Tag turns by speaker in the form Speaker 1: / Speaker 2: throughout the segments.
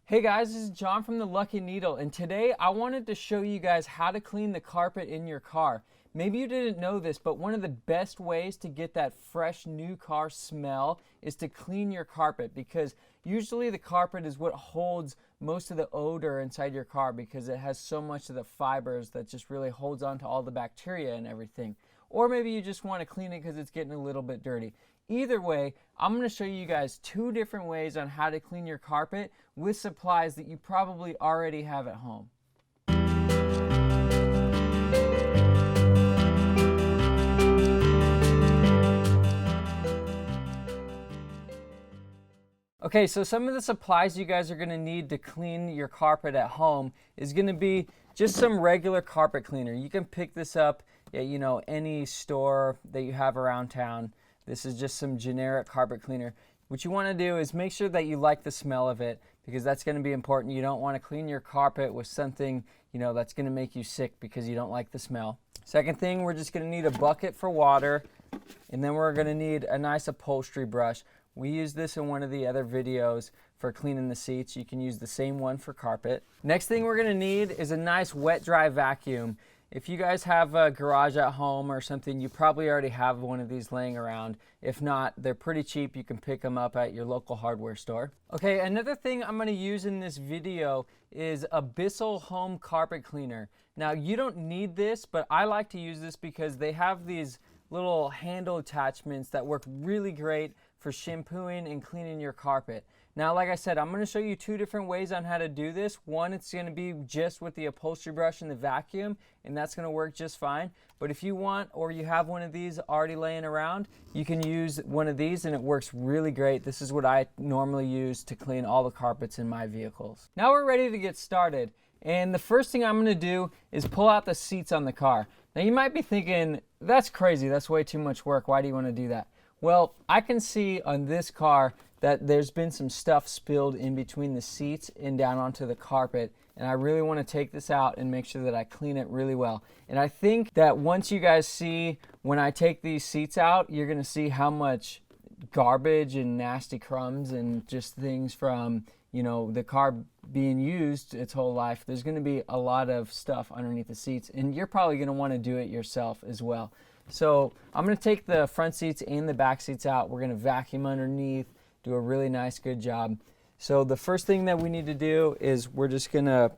Speaker 1: Hey guys, this is John from the Lucky Needle, and today I wanted to show you guys how to clean the carpet in your car. Maybe you didn't know this, but one of the best ways to get that fresh new car smell is to clean your carpet, because usually the carpet is what holds most of the odor inside your car because it has so much of the fibers that just really holds on to all the bacteria and everything. Or maybe you just want to clean it because it's getting a little bit dirty. Either way, I'm going to show you guys two different ways on how to clean your carpet with supplies that you probably already have at home. Okay, so some of the supplies you guys are going to need to clean your carpet at home is going to be just some regular carpet cleaner. You can pick this up at any store that you have around town. This is just some generic carpet cleaner. What you want to do is make sure that you like the smell of it, because that's going to be important. You don't want to clean your carpet with something that's going to make you sick because you don't like the smell. Second thing, we're just going to need a bucket for water, and then we're going to need a nice upholstery brush. We use this in one of the other videos for cleaning the seats. You can use the same one for carpet. Next thing we're going to need is a nice wet dry vacuum. If you guys have a garage at home or something, you probably already have one of these laying around. If not, they're pretty cheap. You can pick them up at your local hardware store. Okay, another thing I'm going to use in this video is a Bissell Home Carpet Cleaner. Now, you don't need this, but I like to use this because they have these little handle attachments that work really great for shampooing and cleaning your carpet. Now, like I said, I'm going to show you two different ways on how to do this. One, it's going to be just with the upholstery brush and the vacuum, and that's going to work just fine. But if you want, or you have one of these already laying around, you can use one of these and it works really great. This is what I normally use to clean all the carpets in my vehicles. Now we're ready to get started. And the first thing I'm going to do is pull out the seats on the car. Now you might be thinking, that's crazy, that's way too much work. Why do you want to do that? Well, I can see on this car that there's been some stuff spilled in between the seats and down onto the carpet, and I really want to take this out and make sure that I clean it really well. And I think that once you guys see when I take these seats out, you're going to see how much garbage and nasty crumbs and just things from the car being used its whole life. There's going to be a lot of stuff underneath the seats, and you're probably going to want to do it yourself as well. So I'm going to take the front seats and the back seats out. We're going to vacuum underneath, do a really nice good job. So the first thing that we need to do is we're just going to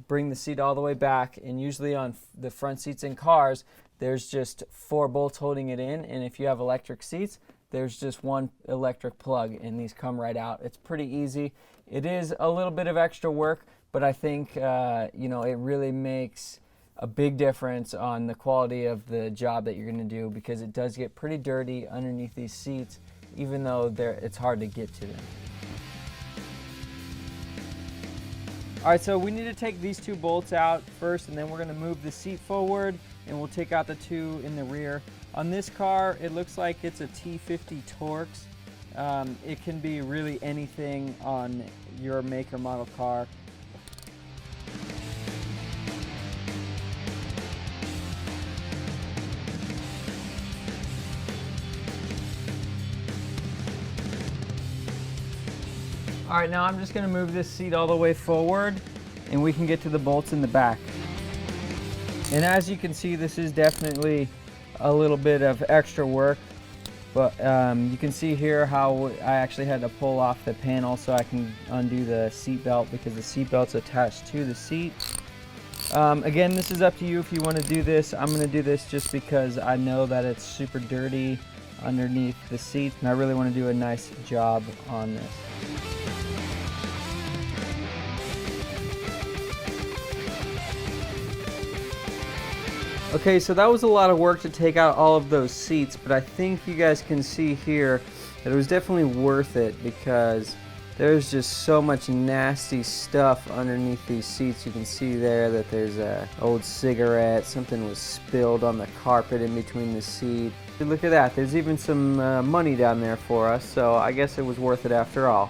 Speaker 1: bring the seat all the way back, and usually on the front seats in cars there's just 4 bolts holding it in, and if you have electric seats there's just one electric plug and these come right out. It's pretty easy. It is a little bit of extra work, but I think it really makes a big difference on the quality of the job that you're going to do, because it does get pretty dirty underneath these seats, even though it's hard to get to them. Alright, so we need to take these 2 bolts out first, and then we're going to move the seat forward, and we'll take out the 2 in the rear. On this car, it looks like it's a T50 Torx. It can be really anything on your make or model car. All right, now I'm just going to move this seat all the way forward, and we can get to the bolts in the back. And as you can see, this is definitely a little bit of extra work, but you can see here how I actually had to pull off the panel so I can undo the seat belt, because the seat belt's attached to the seat. Again, this is up to you if you want to do this. I'm going to do this just because I know that it's super dirty underneath the seat, and I really want to do a nice job on this. Okay, so that was a lot of work to take out all of those seats, but I think you guys can see here that it was definitely worth it, because there's just so much nasty stuff underneath these seats. You can see there that there's an old cigarette, something was spilled on the carpet in between the seat. Look at that, there's even some money down there for us, so I guess it was worth it after all.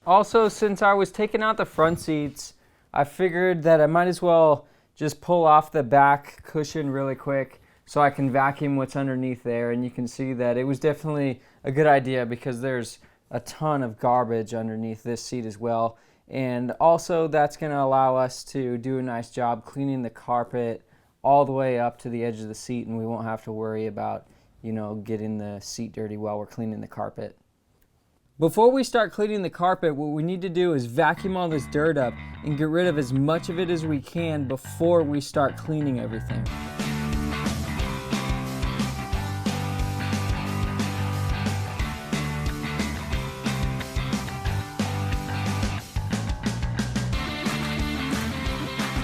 Speaker 1: Also, since I was taking out the front seats, I figured that I might as well just pull off the back cushion really quick so I can vacuum what's underneath there, and you can see that it was definitely a good idea because there's a ton of garbage underneath this seat as well. And also that's going to allow us to do a nice job cleaning the carpet all the way up to the edge of the seat, and we won't have to worry about, you know, getting the seat dirty while we're cleaning the carpet. Before we start cleaning the carpet, what we need to do is vacuum all this dirt up and get rid of as much of it as we can before we start cleaning everything.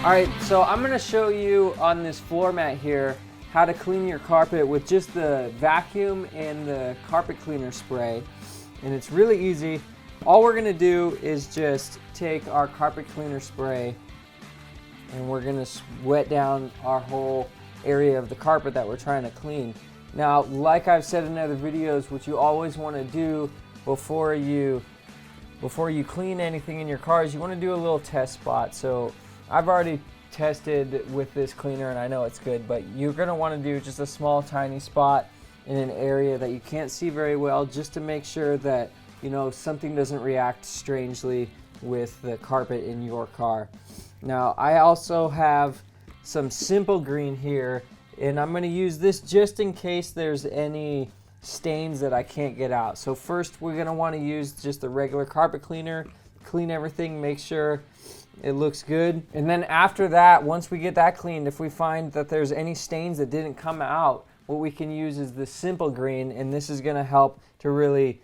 Speaker 1: All right, so I'm gonna show you on this floor mat here how to clean your carpet with just the vacuum and the carpet cleaner spray. And it's really easy. All we're gonna do is just take our carpet cleaner spray and we're gonna wet down our whole area of the carpet that we're trying to clean. Now, like I've said in other videos, what you always wanna do before you clean anything in your car is you wanna do a little test spot. So I've already tested with this cleaner and I know it's good, but you're gonna wanna do just a small tiny spot in an area that you can't see very well, just to make sure that, you know, something doesn't react strangely with the carpet in your car. Now, I also have some Simple Green here, and I'm gonna use this just in case there's any stains that I can't get out. So first we're gonna wanna use just the regular carpet cleaner, clean everything, make sure it looks good. And then after that, once we get that cleaned, if we find that there's any stains that didn't come out, what we can use is the Simple Green, and this is gonna help to really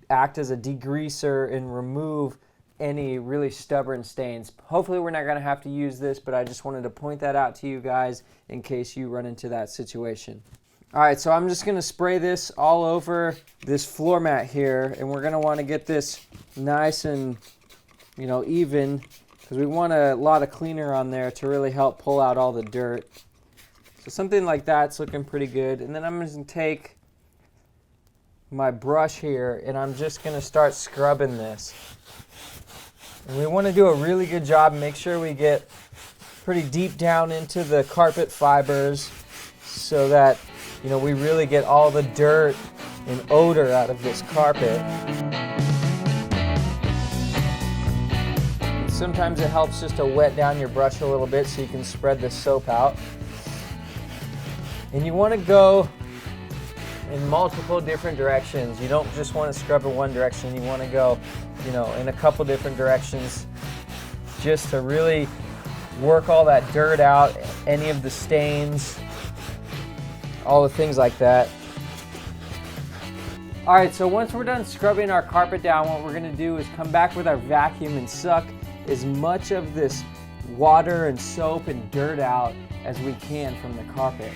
Speaker 1: act as a degreaser and remove any really stubborn stains. Hopefully we're not gonna have to use this, but I just wanted to point that out to you guys in case you run into that situation. All right, so I'm just gonna spray this all over this floor mat here, and we're gonna wanna get this nice and, you know, even, because we want a lot of cleaner on there to really help pull out all the dirt. So something like that's looking pretty good. And then I'm going to take my brush here and I'm just going to start scrubbing this. And we want to do a really good job and make sure we get pretty deep down into the carpet fibers so that, you know, we really get all the dirt and odor out of this carpet. Sometimes it helps just to wet down your brush a little bit so you can spread the soap out. And you want to go in multiple different directions. You don't just want to scrub in one direction. You want to go, you know, in a couple different directions just to really work all that dirt out, any of the stains, all the things like that. All right, so once we're done scrubbing our carpet down, what we're going to do is come back with our vacuum and suck as much of this water and soap and dirt out as we can from the carpet.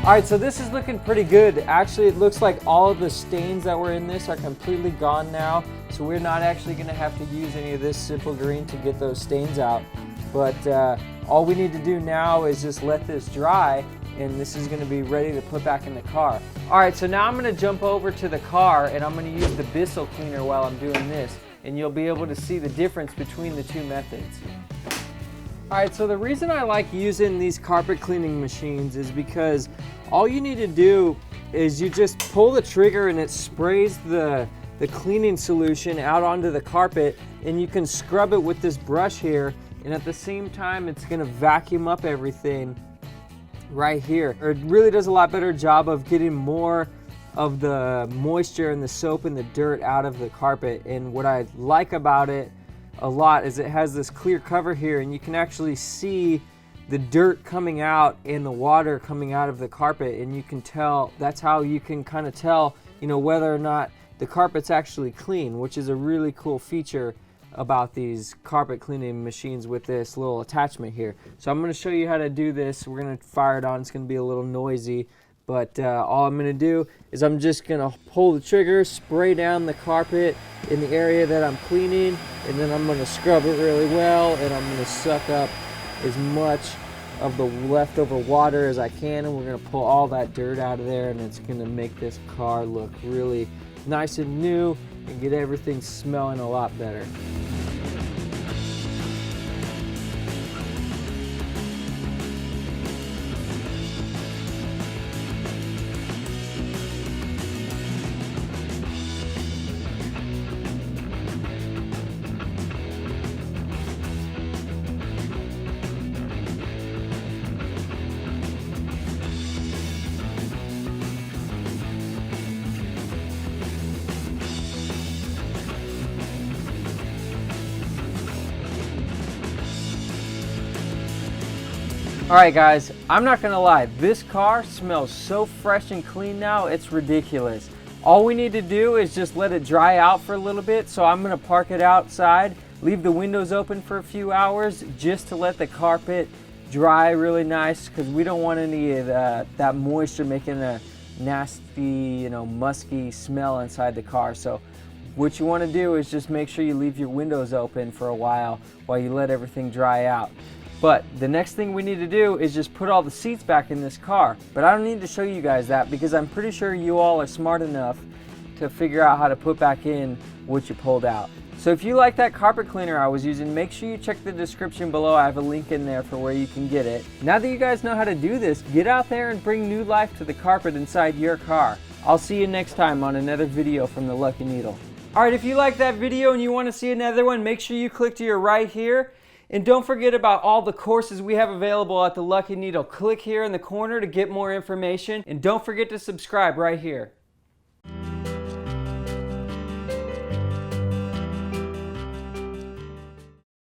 Speaker 1: All right, so this is looking pretty good. Actually, it looks like all of the stains that were in this are completely gone now. So we're not actually gonna have to use any of this Simple Green to get those stains out. But all we need to do now is just let this dry, and this is gonna be ready to put back in the car. All right, so now I'm gonna jump over to the car and I'm gonna use the Bissell cleaner while I'm doing this, and you'll be able to see the difference between the two methods. All right, so the reason I like using these carpet cleaning machines is because all you need to do is you just pull the trigger and it sprays the cleaning solution out onto the carpet, and you can scrub it with this brush here, and at the same time it's gonna vacuum up everything right here. It really does a lot better job of getting more of the moisture and the soap and the dirt out of the carpet. And what I like about it a lot is it has this clear cover here, and you can actually see the dirt coming out and the water coming out of the carpet, and you can tell, that's how you can kind of tell, you know, whether or not the carpet's actually clean, which is a really cool feature about these carpet cleaning machines with this little attachment here. So I'm going to show you how to do this. We're going to fire it on. It's going to be a little noisy, but all I'm going to do is I'm just going to pull the trigger, spray down the carpet in the area that I'm cleaning, and then I'm going to scrub it really well, and I'm going to suck up as much of the leftover water as I can, and we're going to pull all that dirt out of there, and it's going to make this car look really nice and new and get everything smelling a lot better. All right guys, I'm not gonna lie, this car smells so fresh and clean now, it's ridiculous. All we need to do is just let it dry out for a little bit. So I'm gonna park it outside, leave the windows open for a few hours just to let the carpet dry really nice, because we don't want any of that moisture making a nasty, musky smell inside the car. So what you want to do is just make sure you leave your windows open for a while you let everything dry out. But the next thing we need to do is just put all the seats back in this car. But I don't need to show you guys that, because I'm pretty sure you all are smart enough to figure out how to put back in what you pulled out. So if you like that carpet cleaner I was using, make sure you check the description below. I have a link in there for where you can get it. Now that you guys know how to do this, get out there and bring new life to the carpet inside your car. I'll see you next time on another video from the Lucky Needle. Alright, if you like that video and you want to see another one, make sure you click to your right here. And don't forget about all the courses we have available at the Lucky Needle. Click here in the corner to get more information. And don't forget to subscribe right here.